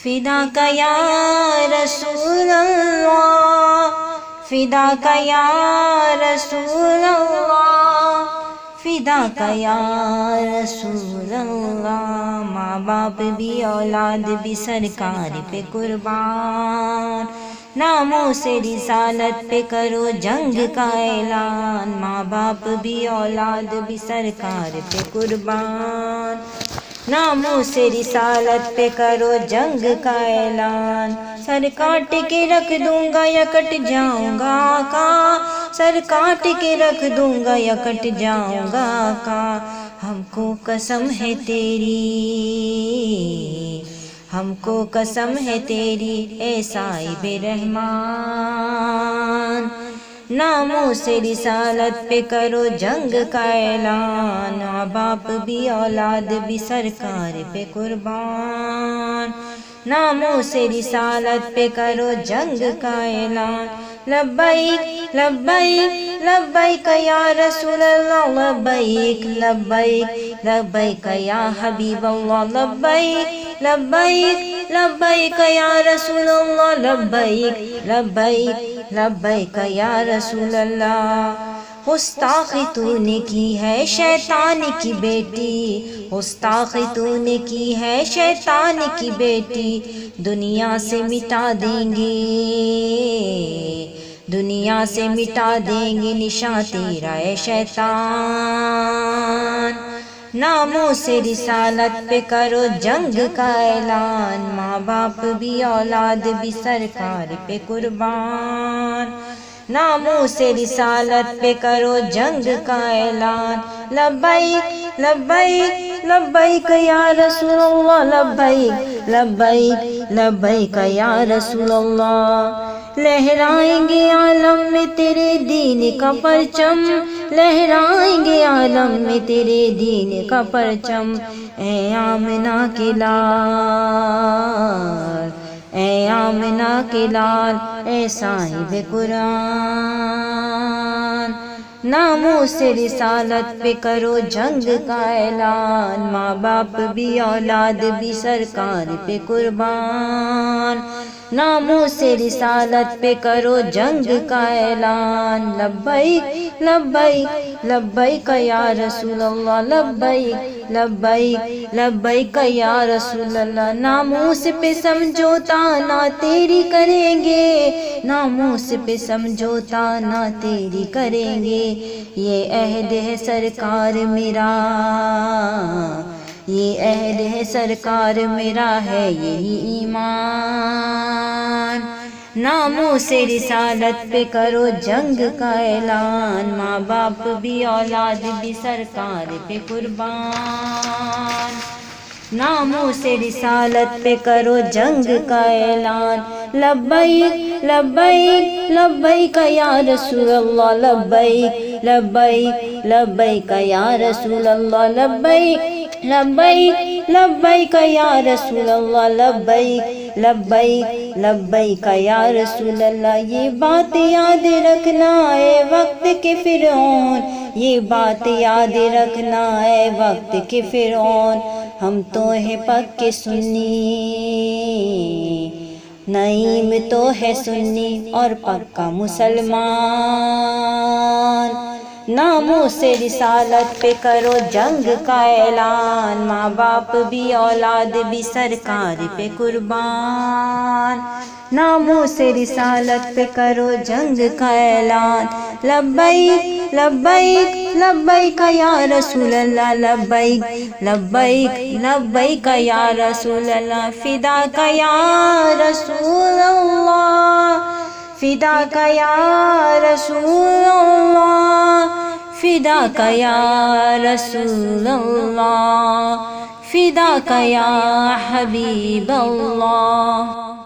فداک یا رسول اللہ، فداک یا رسول اللہ، فداک یا رسول اللہ۔ ماں باپ بھی اولاد بھی سرکار پہ قربان، ناموں سے رسالت پہ کرو جنگ کا اعلان، ماں باپ بھی اولاد بھی سرکار پہ قربان، ناموں سے رسالت پہ کرو جنگ کا اعلان۔ سر کاٹ کے رکھ دوں گا یا کٹ جاؤں گا آقا، سر کاٹ کے رکھ دوں گا یا کٹ جاؤں گا آقا، ہم کو قسم ہے تیری، ہم کو قسم ہے تیری اے صاحب رحمان، ناموں سے رسالت پہ کرو جنگ کا اعلان، ماں باپ بھی اولاد بھی سرکار پہ قربان، ناموں سے رسالت پہ کرو جنگ کا اعلان۔ لبیک لبیک لبیک یا رسول اللہ، لبیک لبیک لبیک یا حبیب اللہ، لبیک لبیک لبیک یا رسول اللہ، لبیک لبیک لبیک یا رسول اللہ۔ گستاخی تو نے کی ہے شیطان کی بیٹی، گستاخی تو نے کی ہے شیطان کی بیٹی، دنیا سے مٹا دیں گے، دنیا سے مٹا دیں گے نشاں تیرا اے شیطان، ناموں سے رسالت پہ کرو جنگ کا اعلان، ماں باپ بھی اولاد بھی سرکار پہ قربان، ناموں سے رسالت پہ کرو جنگ کا اعلان۔ لبیک لبیک لبیک یا رسول اللہ، لبیک لبیک لبیک یا رسول اللہ۔ لہرائیں گے عالم میں تیرے دین کا پرچم، لہرائیں گے عالم میں تیرے دین کا پرچم، اے آمنہ کے لال، اے آمنہ کے لال، اے صاحب قرآن، ناموں سے رسالت پہ کرو جنگ کا اعلان، ماں باپ بھی اولاد بھی سرکار پہ قربان، ناموں سے رسالت پہ کرو جنگ کا اعلان۔ لبیک لبیک لبیک یا رسول اللہ، لبیک لبیک لبیک یا رسول اللہ۔ ناموس پہ سمجھوتا نہ تیری کریں گے، ناموس پہ سمجھوتا نہ تیری کریں گے، یہ عہد ہے سرکار میرا، یہ عہد ہے سرکار میرا، ہے یہی ایمان، ناموں سے رسالت پہ کرو جنگ کا اعلان، ماں باپ بھی اولاد بھی سرکار پہ قربان، ناموں سے رسالت پہ کرو جنگ کا اعلان۔ لبیک لبیک لبیک یا رسول اللہ، لبیک لبیک لبیک یا رسول اللہ، لبیک لبیک لبیک یا رسول اللہ، لبیک لبیک لبیک یا رسول اللہ۔ یہ بات یاد رکھنا اے وقت کے فرعون، یہ بات یاد رکھنا اے وقت کے فرعون، ہم تو ہیں پکے سنی، نعیم تو ہے سنی اور پکا مسلمان، ناموں سے رسالت پہ کرو جنگ کا اعلان، ماں باپ بھی اولاد بھی سرکار پہ قربان، ناموں سے رسالت پہ کرو جنگ کا اعلان۔ لبیک لبیک لبیک یا رسول اللہ، لبیک لبیک لبیک یا رسول اللہ، فداک یا رسول اللہ، فداک یا رسول اللہ، فداک یا رسول اللہ، فداک یا حبیب اللہ۔